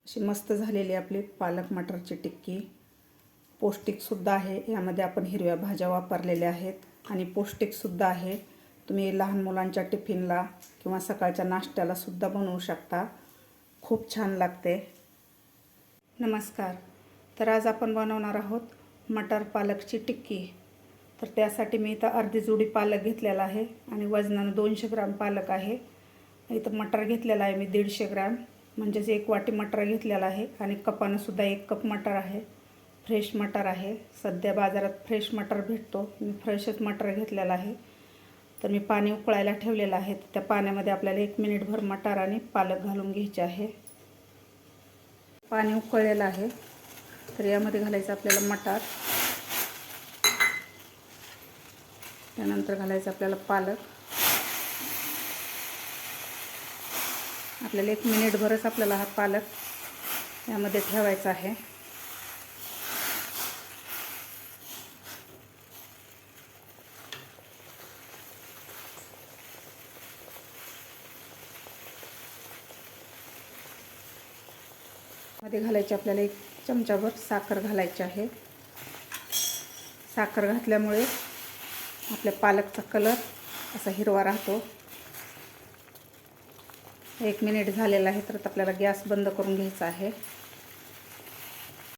अशी मस्त झालेली आपली पालक मटरची टिक्की पौष्टिकसुद्धा आहे। यामध्ये आपण हिरव्या भाज्या वापरलेल्या आहेत आणि पौष्टिकसुद्धा आहे। तुम्ही लहान मुलांच्या टिफिनला किंवा सकाळच्या नाश्त्याला सुद्धा बनवू शकता। खूप छान लागते। नमस्कार। तर आज आपण बनवणार आहोत मटर पालकची टिक्की। तर त्यासाठी मी इथं अर्धी जुडी पालक घेतलेला आहे आणि वजनाने 200 ग्रॅम पालक आहे। इथं मटर घेतलेला आहे मी 150 ग्रॅम, म्हणजेच 1 वाटी मटर घेतलेला आहे आणि कपाने सुद्धा 1 कप मटर आहे। फ्रेश मटर आहे। सध्या बाजारात फ्रेश मटर भेटतो, मी फ्रेशच मटर घेतलेला आहे। तर मी पाणी उकळायला ठेवलेलं आहे। त्या पाण्यामध्ये आपल्याला 1 मिनिटभर मटर आणि पालक घालून घ्यायचे आहे। पाणी उकळलेलं आहे, तर यामध्ये घालायचं आपल्याला मटर, त्यानंतर घालायचं आपल्याला पालक। आपल्याला 1 मिनिटभरच आपल्याला हा पालक यामध्ये ठेवायचा आहे। मध्ये घालायची आपल्याला 1 चमचाभर साखर घालायची आहे। साखर घातल्यामुळे आपल्या पालकचा कलर असा हिरवा राहतो। 1 मिनिट झालेला आहे, तर आपल्याला गॅस बंद करून घ्यायचा आहे।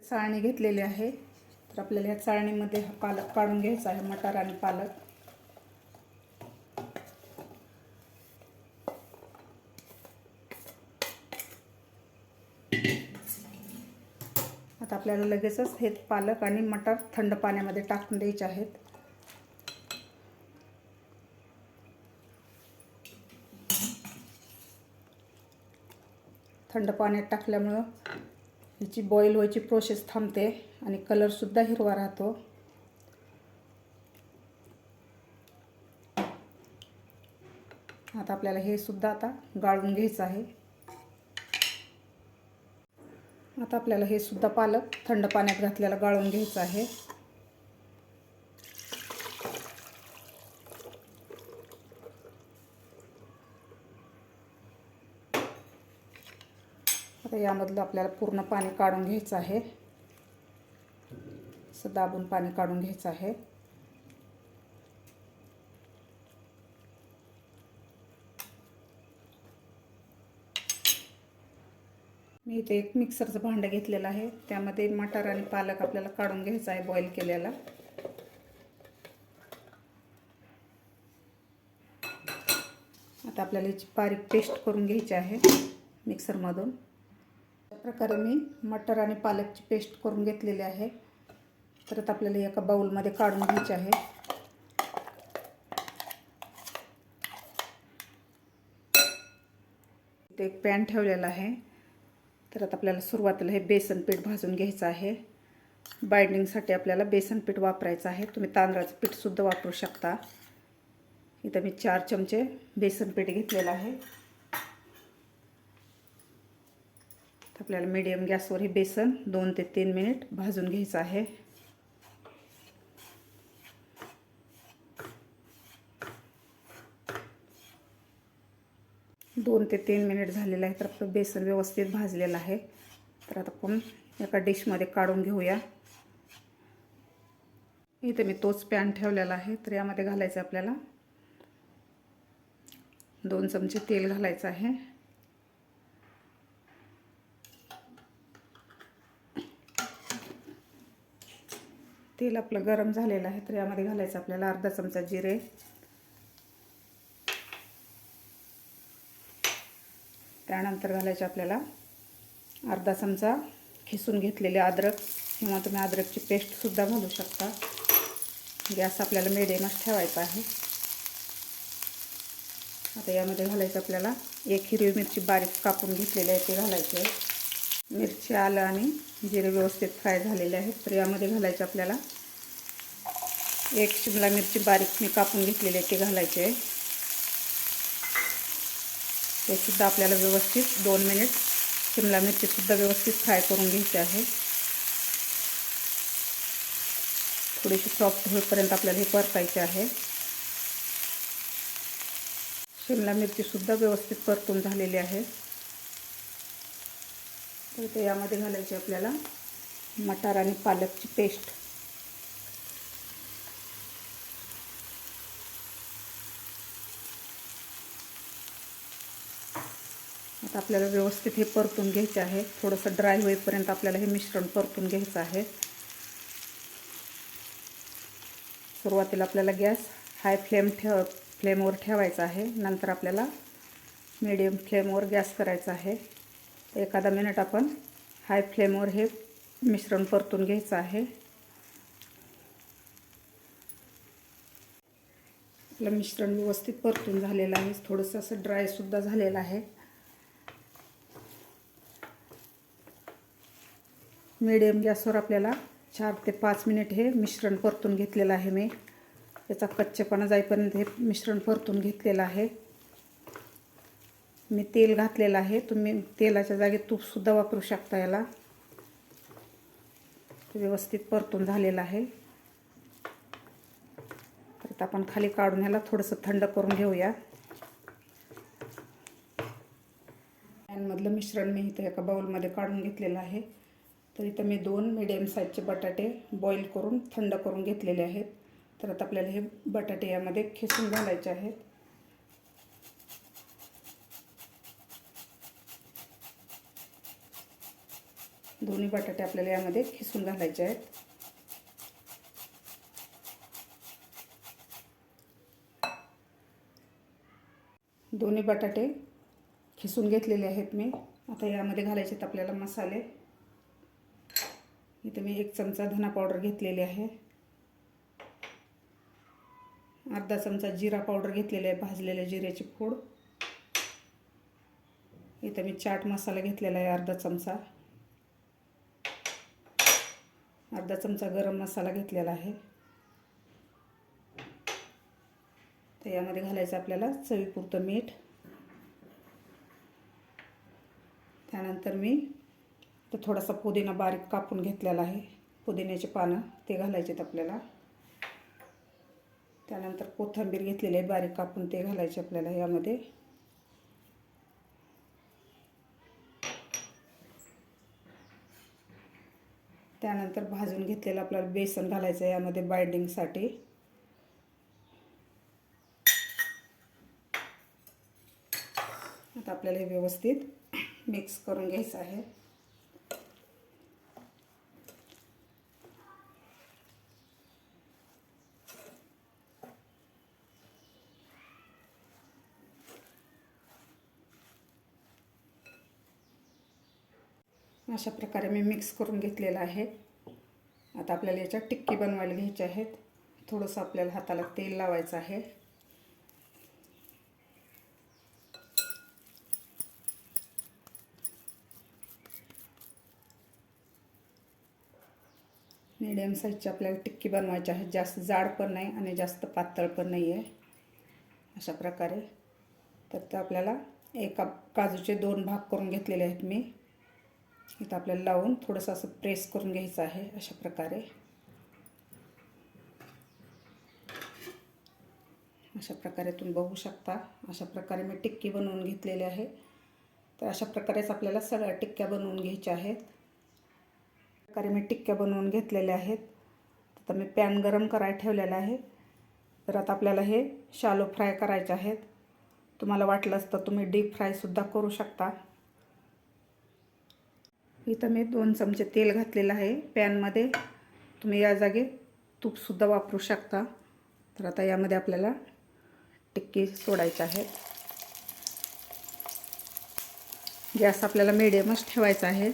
चाळणी घेतलेली आहे, तर आपल्याला या चाळणीमध्ये हा पालक काढून घ्यायचा आहे, मटर आणि पालक। आता आपल्याला लगेचच हे पालक आणि मटर थंड पाण्यामध्ये टाकून द्यायचे आहेत। थंड पाण्यात टाकल्यामुळे याची बॉईल व्हायची प्रोसेस थांबते आणि कलर सुद्धा हिरवा राहतो। आता आपल्याला हे सुद्धा आता गाळून घ्यायचं आहे। आता आपल्याला हे सुद्धा पालक थंड पाण्यात घातलेला गाळून घ्यायचं आहे। आता यामधलं आपल्याला पूर्ण पाणी काढून घ्यायचं आहे। असं दाबून पाणी काढून घ्यायचं आहे। मी इथे एक मिक्सरचं भांडं घेतलेलं आहे, त्यामध्ये मटर आणि पालक आपल्याला काढून घ्यायचं आहे बॉईल केलेला। आता आपल्याला याची बारीक पेस्ट करून घ्यायची आहे मिक्सरमधून। अशा प्रकारे मी मटर आणि पालकची पेस्ट करून घेतलेली आहे। तर आता आपल्याला एका बाउलमध्ये काढून घ्यायची आहे। इथे एक पॅन ठेवलेला आहे, तर आता आपल्याला सुरुवातीला हे बेसन पीठ भाजून घ्यायचं आहे। बाइंडिंगसाठी आपल्याला बेसन पीठ वापरायचं आहे, तुम्ही तांदळाचं पीठ सुद्धा वापरू शकता। इथं मी 4 चमचे बेसन पीठ घेतलेलं आहे। आपल्याला मीडियम गॅसवर हे बेसन 2 ते 3 मिनिट भाजून घ्यायचं आहे। दोन ते 3 मिनिट झालेलं आहे, तर आपलं बेसन व्यवस्थित भाजलेलं आहे। तर आता आपण एका डिशमध्ये काढून घेऊया। इथे मी तोच पॅन ठेवलेला आहे, तर यामध्ये घालायचं आपल्याला 2 चमचे तेल घालायचं आहे। तेल आपलं गरम झालेलं आहे, तर यामध्ये घालायचं आपल्याला अर्धा चमचा जिरे, त्यानंतर घालायचे आपल्याला अर्धा चमचा खिसून घेतलेले अद्रक किंवा तुम्ही अद्रकची पेस्ट सुद्धा घालू शकता। गॅस आपल्याला मिडियमच ठेवायचा आहे। आता यामध्ये घालायचं आपल्याला 1 हिरवी मिरची बारीक कापून घेतलेली आहे, ते घालायची आहे। मिरची, आलं आणि जिरे व्यवस्थित फ्राय झालेले आहेत, तर यामध्ये घालायचं आपल्याला 1 शिमला मिरची बारीक मी कापून घेतलेली आहे, ते घालायचे आहे। ते सुद्धा आपल्याला व्यवस्थित 2 मिनिट शिमला मिरची सुद्धा व्यवस्थित फ्राय करून घ्यायची आहे। थोडीशी सॉफ्ट होईपर्यंत आपल्याला हे परतायचे आहे। शिमला मिरची सुद्धा व्यवस्थित परतून झालेली आहे। तर ते यामध्ये घालायची आपल्याला मटार आणि पालकची पेस्ट. आता आपल्याला व्यवस्थित हे परतून घ्यायचे आहे. थोडंसं ड्राय होईपर्यंत आपल्याला हे मिश्रण परतून घ्यायचं आहे. सुरुवातीला आपल्याला गॅस हाय फ्लेमवर ठेवायचा आहे. नंतर आपल्याला मीडियम फ्लेमवर गॅस करायचा आहे. एखादा मिनिट आपण हाय फ्लेमवर हे मिश्रण परतून घ्यायचं आहे. आपलं मिश्रण व्यवस्थित परतून झालेलं आहे. थोडंसं असं ड्रायसुद्धा झालेलं आहे. मीडियम गॅसवर आपल्याला 4 ते 5 मिनिट हे मिश्रण परतून घेतलेलं आहे. मी याचा कच्चेपणा जाईपर्यंत हे मिश्रण परतून घेतलेलं आहे. मी तेल घातलेलं आहे. तुम्ही तेलाच्या जागी तूपसुद्धा वापरू शकता. याला व्यवस्थित परतून झालेलं आहे. तर आपण खाली काढून ह्याला थोडंसं थंड करून घेऊया. पॅनमधलं मिश्रण मी इथं एका बाउलमध्ये काढून घेतलेलं आहे. तर इथं मी 2 मीडियम साईजचे बटाटे बॉईल करून थंड करून घेतलेले आहेत. तर आता आपल्याला हे बटाटे यामध्ये खिसून घालायचे आहेत. दोन्ही बटाटे आपल्याला यामध्ये खिसून घालायचे आहेत. दोन्ही बटाटे खिसून घेतलेले आहेत मी. आता यामध्ये घालायचे आहेत आपल्याला मसाले. इथे मी 1 चमचा धना पावडर घेतलेली आहे. अर्धा चमचा जिरा पावडर घेतलेला आहे, भाजलेल्या जिऱ्याची पूड. इथे मी चाट मसाला घेतलेला आहे अर्धा चमचा. अर्धा चमचा गरम मसाला घेतलेला आहे. तर यामध्ये घालायचं आपल्याला चवीपुरतं मीठ. त्यानंतर मी तर थोडासा पुदिना बारीक कापून घेतलेला आहे. पुदिन्याची पानं ते घालायचे आहेत आपल्याला. त्यानंतर कोथिंबीर घेतलेली आहे बारीक कापून, ते घालायचे आपल्याला यामध्ये. त्यानंतर भाजून घेतलेलं आपल्याला बेसन घालायचं आहे यामध्ये बाइंडिंगसाठी. आता आपल्याला हे व्यवस्थित मिक्स करून घ्यायचं आहे. अशा प्रकारे मी मिक्स करून घेतलेलं आहे. आता आपल्याला याच्या टिक्की बनवायला घ्यायच्या आहेत. थोडंसं आपल्याला हाताला तेल लावायचं आहे. मीडियम साईजची आपल्याला टिक्की बनवायची आहे. जास्त जाड पण नाही आणि जास्त पातळ पण नाही आहे. अशा प्रकारे. तर आपल्याला एका काजूचे 2 भाग करून घेतलेले आहेत मी. इथं आपल्याला लावून थोडंसं असं प्रेस करून घ्यायचं आहे. अशा प्रकारे. अशा प्रकारे तुम्ही बघू शकता. अशा प्रकारे मी टिक्की बनवून घेतलेली आहे. तर अशा प्रकारेच आपल्याला सगळ्या टिक्क्या बनवून घ्यायच्या आहेत. प्रकारे मी टिक्क्या बनवून घेतलेल्या आहेत. आता मी पॅन गरम करायला ठेवलेला आहे. तर आता आपल्याला हे शालो फ्राय करायचे आहेत. तुम्हाला वाटलंच तर तुम्ही डीप फ्रायसुद्धा करू शकता. इथं मी 2 चमचे तेल घातलेलं आहे पॅनमध्ये. तुम्ही या जागी तूपसुद्धा वापरू शकता. तर आता यामध्ये आपल्याला टिक्की सोडायची आहे. गॅस आपल्याला मीडियमच ठेवायचा आहे.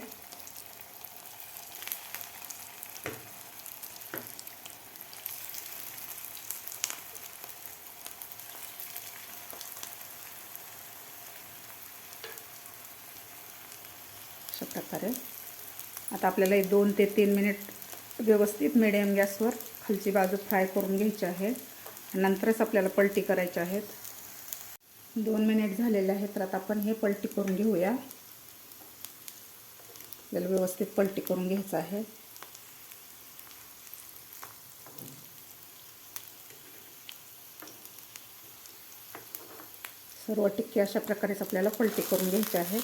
अशा प्रकारे. आता आपल्याला 2 ते 3 मिनिट व्यवस्थित मीडियम गॅसवर खालची बाजू फ्राय करून घ्यायची आहे. नंतरच आपल्याला पलटी करायची आहेत. 2 मिनिट झालेले आहेत. तर आता आपण हे पलटी करून घेऊया. आपल्याला व्यवस्थित पलटी करून घ्यायचं आहे. सर्व टिक्की अशा प्रकारेच आपल्याला पलटी करून घ्यायची आहे.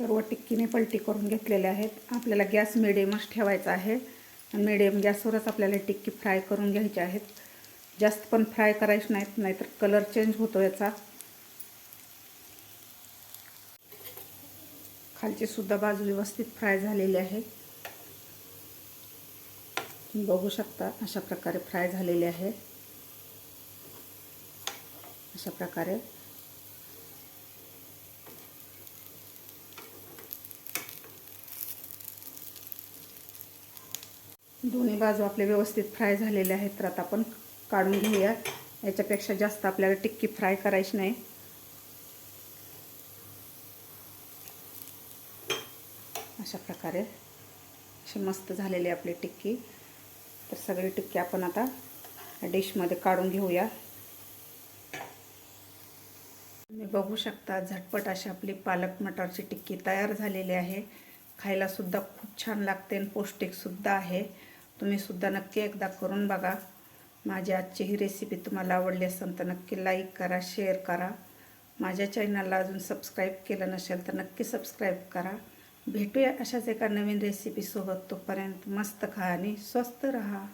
सर्व टिक्कीने पलटी करून घेतलेले आहेत. आपल्याला गॅस मिडियमच ठेवायचा आहे आणि मिडियम गॅसवरच आपल्याला टिक्की फ्राय करून घ्यायची आहेत. जास्त पण फ्राय करायची नाहीत, नाहीतर कलर चेंज होतो याचा. खालची सुद्धा बाजू व्यवस्थित फ्राय झालेली आहे. तुम्ही बघू शकता अशा प्रकारे फ्राय झालेली आहे. अशा प्रकारे दोन्ही बाजू आपले व्यवस्थित फ्राय झालेले आहेत. तर आता आपण काढून घेऊया. याच्यापेक्षा जास्त आपल्याला टिक्की फ्राय करायची नाही. अशा प्रकारे अशी मस्त झालेली आपली टिक्की. तर सगळी टिक्की आपण आता डिशमध्ये काढून घेऊया. तुम्ही बघू शकता झटपट अशी आपली पालक मटारची टिक्की तयार झालेली आहे. खायला सुद्धा खूप छान लागते आणि पौष्टिक सुद्धा आहे. तुम्ही सुद्धा नक्की एकदा करून बघा. माझी आजची ही रेसिपी तुम्हाला आवडली असेल तर नक्की लाईक करा, शेअर करा. माझ्या चॅनलला अजून सबस्क्राईब केलं नसेल तर नक्की सबस्क्राईब करा. भेटूया अशाच एका नवीन रेसिपीसोबत. तोपर्यंत मस्त खा आणि स्वस्त रहा.